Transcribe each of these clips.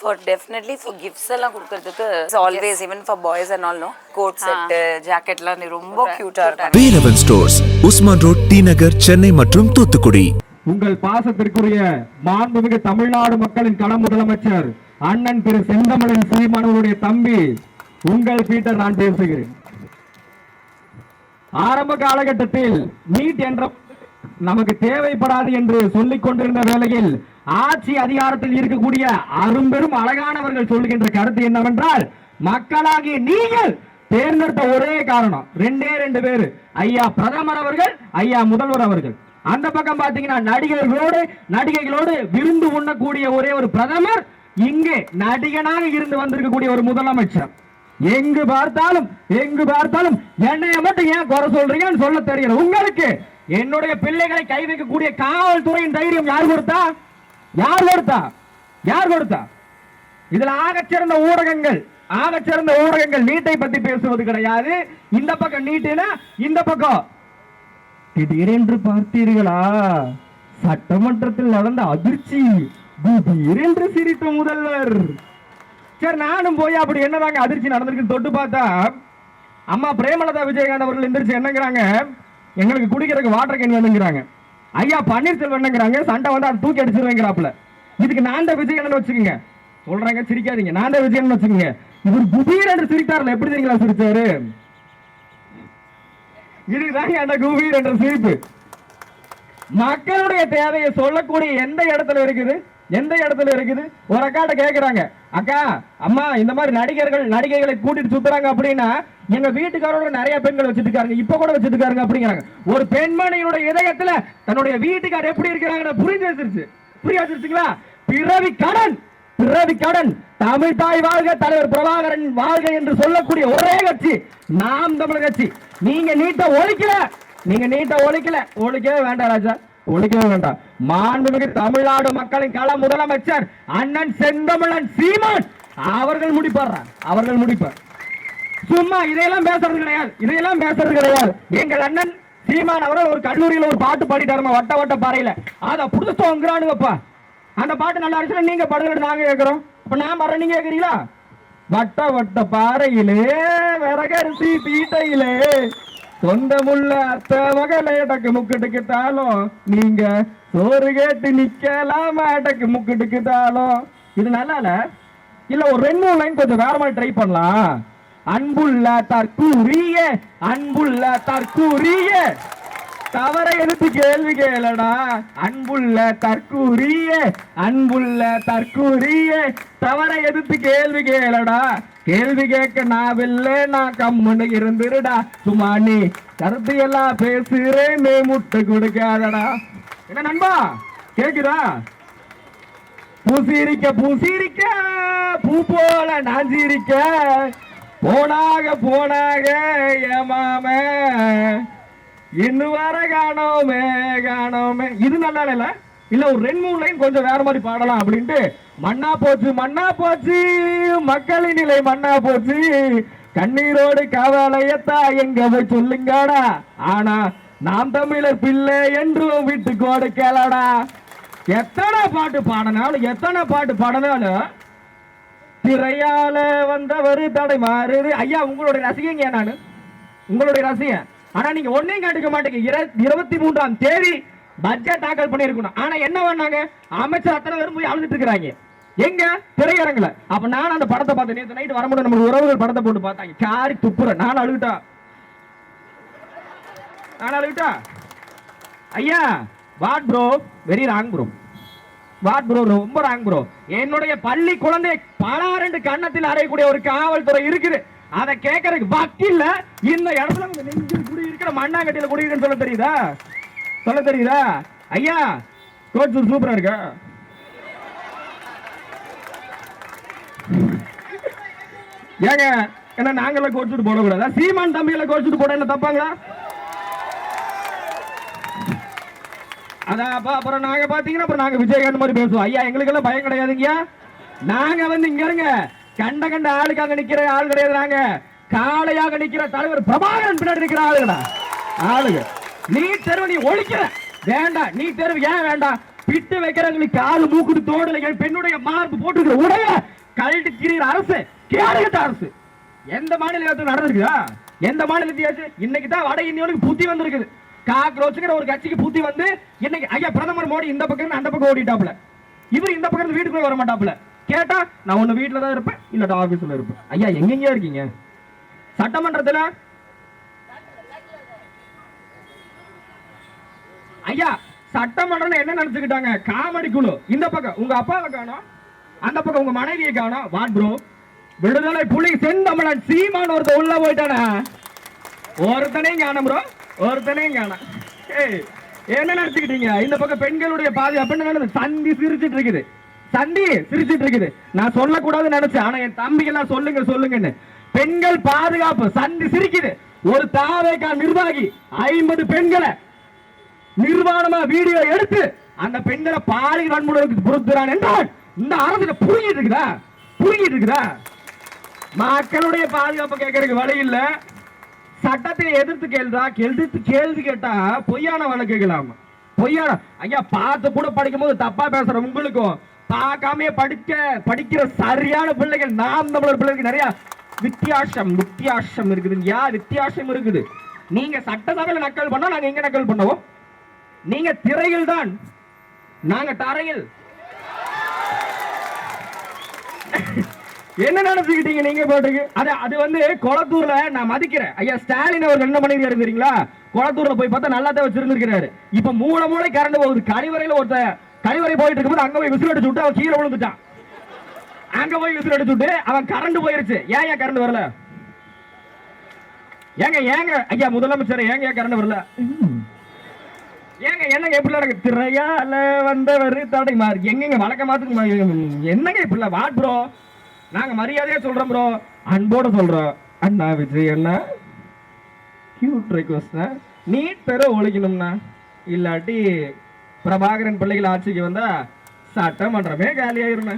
For definitely for gifts எல்லாம் கொடுக்கிறதுக்கு always even for boys and all no coat set jacket எல்லாம் ரொம்ப கியூட்டா இருக்கும். Velavan stores Usman road T Nagar Chennai மற்றும் தூத்துக்குடி. உங்கள் பாசத்திற்குரிய மாண்புமிகு தமிழ்நாடு மக்களின் கள முதலமைச்சர் அண்ணன் திரு செந்தமிழன் சீமானவருடைய தம்பி உங்கள் பீட்டர் நான் பேசுகிறேன். ஆரம்ப காலகட்டத்தில் நீட் என்ற நமக்கு தேவைப்படாது என்று சொல்லிக் கொண்டிருந்த வேளையில் ஆட்சி அதிகாரத்தில் இருக்கக்கூடிய அரும்பெரும் அழகானவர்கள் சொல்லுகின்ற கருத்து என்னவென்றால், மக்களாகிய நீங்கள் தேர்ந்தெடுத்த ஒரே காரணம் ரெண்டு பேரு, ஐயா பிரதமர் அவர்கள், ஐயா முதல்வர் அவர்கள். அந்த பக்கம் பாத்தீங்கன்னா நடிகைகளோடு விருந்து உண்ணக்கூடிய ஒரே ஒரு பிரதமர், இங்கே நடிகனாக இருந்து வந்திருக்கக்கூடிய ஒரு முதலமைச்சர். எங்கு பார்த்தாலும் என்னைய மட்டும் ஏன் குறை சொல்றீங்கன்னு சொல்ல தெரியல உங்களுக்கு. என்னுடைய பிள்ளைகளை கை வைக்கக்கூடிய காவல்துறையின் தைரியம் யார் கொடுத்தா? இதுல ஆகச்சிறந்த ஊடகங்கள் நீட்டை பத்தி பேசுவது கிடையாது. இந்த பக்கம் நீட்டுனா இந்த பக்கம் திடீரென்று பார்த்தீர்களா சட்டமன்றத்தில் நடந்த அதிர்ச்சி, திடீரென்று சிரித்த முதல்வர். சரி, நானும் போய் அப்படி என்னதாங்க அதிர்ச்சி நடந்திருக்கு தொட்டு பார்த்தா, அம்மா பிரேமலதா விஜயகாந்த் அவர்கள் எந்திரிச்சு என்னங்கிறாங்க, எங்களுக்கு குடிக்கிறதுக்கு வாட்டர் கேன் வேணுங்கிறாங்க. ஐயா பன்னீர்செல்வம் என்னங்கிறாங்க, சண்டை வந்து அதை தூக்கி அடிச்சிருவேங்கிறாப்புல. இதுக்கு நான் தான் விஜயகாந்த் வச்சுக்கோங்க சொல்றாங்க, சிரிக்காதீங்க, நான் தான் விஜயகாந்த் வச்சுக்கோங்க. இவர் குபீர் என்று சிரித்தார்ல, எப்படி தெரியுங்களா சிரிச்சாரு? இதுதாங்க அந்த குபீர் என்ற சிரிப்பு. மக்களுடைய தேவையை சொல்லக்கூடிய எந்த இடத்துல இருக்குது? ஒரு அக்காட்ட கேக்குறாங்க, அக்கா அம்மா இந்த மாதிரி நடிகைகளை கூட்டிட்டு சுத்துறாங்க அப்படின்னா எங்க வீட்டுக்காரோட நிறைய பெண்கள் வச்சிட்டு இருக்காங்க, இப்ப கூட வச்சிட்டு இருக்காங்க அப்படிங்கிறாங்க. ஒரு பெண்மணியுடைய இதயத்துல தன்னுடைய வீட்டுக்கார் எப்படி இருக்கிறாங்க புரிஞ்சு வச்சிருச்சுங்களா? பிறவி கடன் தமிழ் தாய் வாழ்க, தலைவர் பிரபாகரன் வாழ்க என்று சொல்லக்கூடிய ஒரே கட்சி நாம் தமிழர் கட்சி. நீங்க நீட்ட ஒழிக்கல, ஒழிக்கவே வேண்டாம் ராஜா, ஒழிக்கவே வேண்டாம். மாண்புமிகு தமிழ்நாடு மக்களின் கள முதலமைச்சர் அண்ணன் செந்தமிழன் சீமான் அவர்கள் முடிப்பார். சும்மா இதையெல்லாம் பேசுறது கிடையாது. எங்கள் அண்ணன் சீமான் அவர்கள் ஒரு கல்லூரியில் ஒரு பாட்டு பாடிட்டாருமா, வட்ட பாறையில. அத புதுசோங்கிறானுங்கப்பா, அந்த பாட்டு நல்லா இருந்துச்சுன்னா நீங்க பாடுறது நாங்க கேட்கிறோம். அப்ப நான் பாடுறேன், நீங்க கேட்கறீங்களா? வட்ட பாறையிலே விறகரிசி பீட்டையிலே சொந்தமுள்ள அத்த மகளே டக்கு முக்கிட்டுக்கு தாலும் நீங்க சோறு கேட்டு நிக்கலாமா டக்கு முக்கிட்டுக்கு தாலும். இது நல்லா இல்ல ஒரு 2 லைன் கொஞ்சம் வேற மாதிரி ட்ரை பண்ணலாம். அன்புள்ள தற்கூரிய தவறை எடுத்து கேள்வி கேளடா. அன்புள்ள தற்கூரிய தவறை எதிர்த்து கேள்வி கேளடா. கேள்வி கேட்க நான் கம்முன்னு இருந்துருடா. சும்மா நீ கருத்து எல்லாம் பேசுறேன்னு முட்டை கொடுக்காதடா. என்ன நண்பா கேக்குதா? பூசிரிக்க பூ போல நான் சிரிக்க போனாக ஏமாம இன்னும் வர காணோமே. இது நல்லா இல்ல ஒரு 2-3 லைன் கொஞ்சம் வேற மாதிரி பாடலாம் அப்படின்ட்டு மண்ணா போச்சு மக்களின் நிலை மண்ணா போச்சு. கண்ணீரோடு கவலையத்தா எங்க போய் சொல்லுங்கடா. ஆனா நாம் தமிழர் பிள்ளை என்றும் விட்டு கொடுக்கலடா. எத்தனை பாட்டு பாடினாலும் திரையால வந்தவர் தடை மாறுது. ஐயா உங்களுடைய ரசிகங்க, நானு உங்களுடைய ரசிகன். ஆனா நீங்க ஒன்னையும் காட்டுக்க மாட்டீங்க. 23ஆம் தேதி பட்ஜெட் தாக்கல் பண்ணிருக்கணும். ஆனா என்ன பண்ணாங்க, அமைச்சர் அத்தனை பேரும் போய் அழுதுட்டு இருக்கிறாங்க எங்க திரையரங்குல. அப்ப நான் அந்த படத்தை பார்த்தேன். நேற்று நைட்டு வரும்போது நம்ம உறவுகள் படத்தை போட்டு பார்த்தாங்க. சாரி துப்புற நான் அழுவிட்டா ஐயா. What bro, very wrong bro, ரொம்ப ராங் ப்ரோ. என்னுடைய பள்ளி குழந்தை பலாரண்டு கண்ணத்தில் அறையக்கூடிய ஒரு காவல்துறை இருக்குது. அதை கேட்கறதுக்கு வக்கீல்ல இந்த இடத்துல குடி இருக்கிற மண்ணாங்கட்டியில குடியிருக்குன்னு சொல்ல தெரியுதா ஐயா? கோட் சூப்பரா இருக்கா? ஏங்க என்ன நாங்கெல்லாம் கோட் சூட் போடக்கூடாதா? சீமான் தம்பிகளை கோட் சூட் போட என்ன தப்பாங்களா? அதான் அப்புறம் நாங்க பாத்தீங்கன்னா அப்புறம் நாங்க விஜயகாந்த் மாதிரி பேசுவோம். ஐயா எங்களுக்கு எல்லாம் பயம் கிடையாதுங்க. நாங்க வந்து இங்க இருங்க கண்ட ஆளுக்காக நிக்கிற ஆள் கிடையாது. நாங்க காளையாக நிக்கிற தலைவர் பிரபாகரன் பின்னாடி நிக்கிற ஆளுங்க. நீ தெருவு நீ ஒழிக்கிற வேண்டாம், நீ தெருவு ஏன் வேண்டாம்? பிட்டு வைக்கிறவங்களுக்கு காலு மூக்குடு தோடல பெண்ணுடைய மார்பு போட்டுக்கிற உடைய கழட்டு திரிகிற அரசு கேடுகட்ட அரசு எந்த மாநிலத்தில் நடந்திருக்குதா? எந்த மாநிலத்தையாச்சு? இன்னைக்கு தான் வட இந்தியாவுக்கு புத்தி வந்திருக்குது. காக்ரோச்சுங்கிற ஒரு கட்சிக்கு புத்தி வந்து இன்னைக்கு ஐயா பிரதமர் மோடி இந்த பக்கம் அந்த பக்கம் ஓடிட்டாப்ல. இவர் இந்த பக்கம் வீட்டுக்குள்ள வர மாட்டாப்ல. கேட்டா நான் ஒண்ணு வீட்டுல தான் இருப்பேன், இல்ல ஆபீஸ்ல இருப்பேன். ஐயா எங்கெங்க இருக்கீங்க? சட்டமன்றத்துல ஐயா சட்டமன்றம் என்ன நினைச்சுக்கிட்டாங்க? காமெடி குழு. இந்த பக்கம் உங்க அப்பாவை காணோம், அந்த பக்கம் உங்க மனைவியை காணோம். What bro? விடுதலை புலி செந்தமிழன் சீமான் ஒருத்த உள்ள போயிட்டானா? ஒருத்தனையும் காணோம் ப்ரோ, ஒருத்தனையும் காணோம். என்ன நினைச்சுக்கிட்டீங்க? இந்த பக்கம் பெண்களுடைய பாதுகாப்பு சந்தி சிரிச்சிட்டு இருக்குது, சந்தி சிரிச்சிட்டு இருக்குது. நான் சொல்லக்கூடாதுன்னு நினைச்சேன், ஆனா என் தம்பிகெல்லாம் சொல்லுங்க சொல்லுங்கன்னு. பெண்கள் பாதுகாப்பு சந்தி சிரிக்குது. ஒரு தாவேகா நிர்வாகி 50 பெண்களை நிர்வாணமா வீடியோ எடுத்து அந்த பெண்களை பாலியல் வன்முறைக்கு பொறுத்துறான் என்றால் இந்த அரசு புரிஞ்சிட்டு இருக்குதா? புரிஞ்சிட்டு இருக்குதா? மக்களுடைய பாதுகாப்பு கேட்கறதுக்கு வழி இல்ல. சட்டத்தை எதிர்த்து கேள்வி கேட்டா பொய்யான வழக்குகளாம். பொய்யான ஐயா பார்த்து கூட படிக்கும் போது தப்பா பேசுற உங்களுக்கும் பார்க்காம படிக்கிற சரியான பிள்ளைகள் நாம் தமிழர் பிள்ளைகளுக்கு நிறைய வித்தியாசம் இருக்குது. வித்தியாசம் இருக்குது. நீங்க சட்டசபையில் நக்கல் பண்ணா நாங்க எங்க நக்கல் பண்ணுவோம்? நீங்க திரையில் தான், நாங்க தரையில். என்ன நினைச்சுக்கிட்டீங்க நீங்க போட்டுக்கு? அது வந்து கொளத்தூர்ல நான் மதிக்கிறேன். ஐயா ஸ்டாலின் அவர்கள் என்ன பண்ணிருக்காரு தெரியுங்களா? கொளத்தூர்ல போய் பார்த்தா நல்லா தான் வச்சிருந்திருக்கிறாரு. இப்ப மூளை கரண்ட் போகுது. கழிவறையில கழிவறை போயிட்டு இருக்கும்போது அங்க போய் விசில் அடிச்சு விட்டு அவன் கீழே விழுந்துட்டான். அங்க போய் விசில் அடிச்சு விட்டு அவன் கரண்ட் போயிருச்சு. ஏன் கரண்ட் வரல? ஏங்க ஐயா முதலமைச்சர் ஏங்க கரண்ட் வரல? ஏங்க என்னங்க எப்படி நடக்கு? திரையால வந்தவர் தடை மாறி எங்க வழக்க மாத்துக்கு என்னங்க இப்படி வாட் ப்ரோ? நாங்க மரியாதையா சொல்றோம் ப்ரோ, அன்போட சொல்றோம். அண்ணா விஜய் அண்ணா கியூட் ரிக்வெஸ்ட், நீட் பெற ஒழிக்கணும்னா, இல்லாட்டி பிரபாகரன் பிள்ளைகள் ஆட்சிக்கு வந்தா சட்டமன்றமே காலியாயிருமே.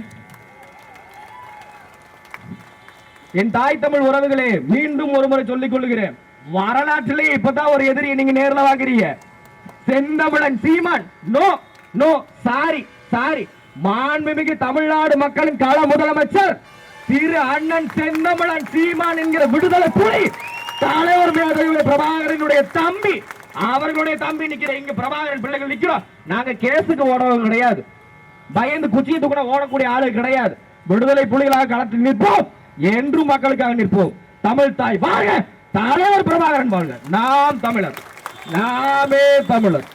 என் தாய் தமிழ் உறவுகளே, மீண்டும் ஒரு முறை சொல்லிக் கொள்ளுகிறேன், வரலாற்றிலே இப்பதான் ஒரு எதிரியை நீங்க நேரில் வாங்குறீங்க. செந்தமிழன் சீமான் நோ நோ சாரி மாண்புமிகு தமிழ்நாடு மக்களின் கள முதலமைச்சர் திரு அண்ணன் செந்தமிழன் சீமான் என்கிற விடுதலை புலி தலைவர் பிரபாகரனுடைய தம்பி, அவர்களுடைய தம்பி நிக்கிற இங்க பிரபாகரன் பிள்ளைகள் நிக்கிறோம். நாங்க கேஸுக்கு ஓடவும் கிடையாது, பயந்து குச்சியத்து கூட ஓடக்கூடிய ஆளு கிடையாது. விடுதலை புலிகளாக களத்தில் நிற்போம், என்றும் மக்களுக்காக நிற்போம். தமிழ் தாய் வாழ்க, தலைவர் பிரபாகரன் வாழ்க. நாம் தமிழர், நாமே தமிழர்.